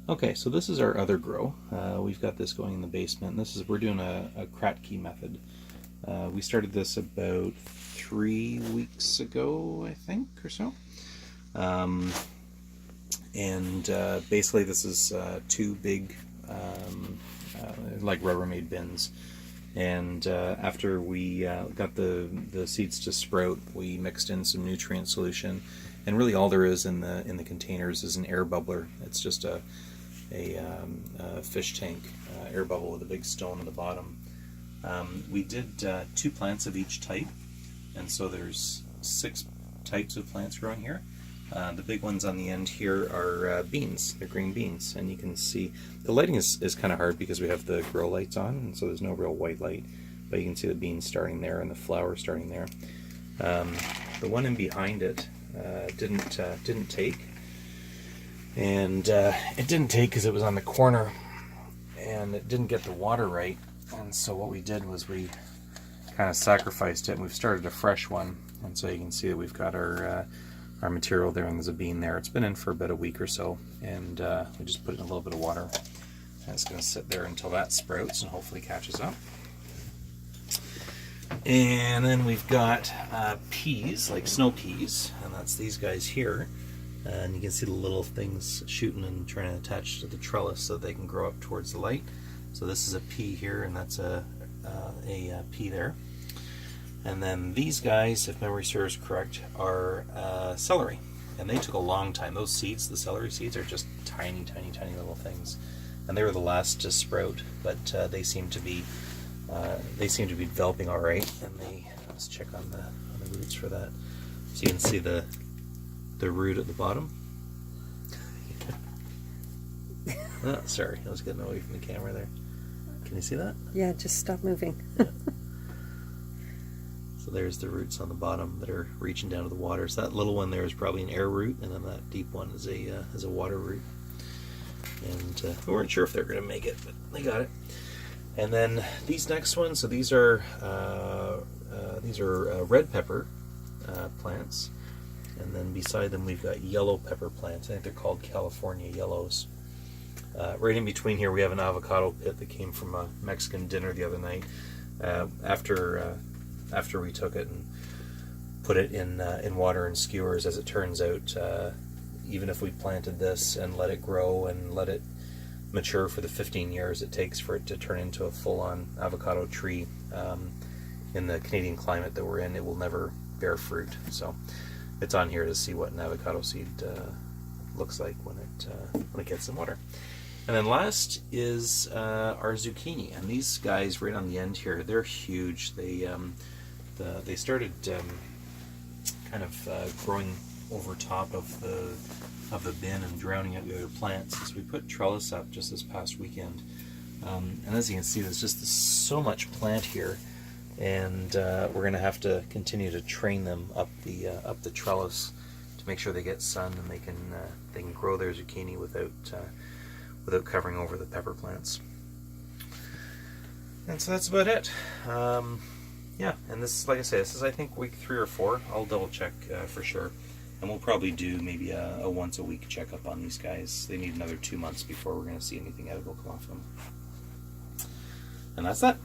Okay, so this is our other grow. We've got this going in the basement. We're doing a Kratky method. We started this about 3 weeks ago, I think, or so. Basically this is two big like Rubbermaid bins. And after we got the seeds to sprout, we mixed in some nutrient solution. And really all there is in the containers is an air bubbler. It's just a fish tank air bubble with a big stone at the bottom. We did 2 plants of each type, and so there's 6 types of plants growing here. The big ones on the end here are beans. They're green beans, and you can see the lighting is kind of hard because we have the grow lights on, and so there's no real white light, but you can see the beans starting there and the flower starting there. The one in behind it didn't take. And it didn't take because it was on the corner and it didn't get the water right, and so what we did was we kind of sacrificed it and we've started a fresh one. And so you can see that we've got our material there, and there's a bean there. It's been in for about a week or so, and we just put in a little bit of water, and it's going to sit there until that sprouts and hopefully catches up. And then we've got peas, like snow peas, and that's these guys here. And you can see the little things shooting and trying to attach to the trellis so that they can grow up towards the light. So this is a pea here, and that's a pea there. And then these guys, if memory serves correct, are celery. And they took a long time. Those seeds, the celery seeds, are just tiny, tiny, tiny little things. And they were the last to sprout, but they seem to be developing all right. And let's check on the roots for that. So you can see the root at the bottom. Oh, sorry, I was getting away from the camera there. Can you see that? Yeah, just stop moving. So there's the roots on the bottom that are reaching down to the water. So that little one there is probably an air root, and then that deep one is a water root. And we weren't sure if they're going to make it, but they got it. And then these next ones, so these are red pepper plants. And then beside them we've got yellow pepper plants. I think they're called California yellows. Right in between here we have an avocado pit that came from a Mexican dinner the other night. After we took it and put it in water and skewers, as it turns out, even if we planted this and let it grow and let it mature for the 15 years it takes for it to turn into a full-on avocado tree, in the Canadian climate that we're in, it will never bear fruit. So it's on here to see what an avocado seed looks like when it gets some water. And then last is our zucchini, and these guys right on the end here, they're huge. They started kind of growing over top of the bin and drowning out the other plants. So we put trellis up just this past weekend, and as you can see, there's just so much plant here. And we're going to have to continue to train them up the trellis to make sure they get sun and they can grow their zucchini without covering over the pepper plants. And so that's about it. Yeah, and this is, like I say, this is I think week 3 or 4. I'll double check for sure, and we'll probably do maybe a once a week checkup on these guys. They need another 2 months before we're going to see anything edible come off them. And that's that.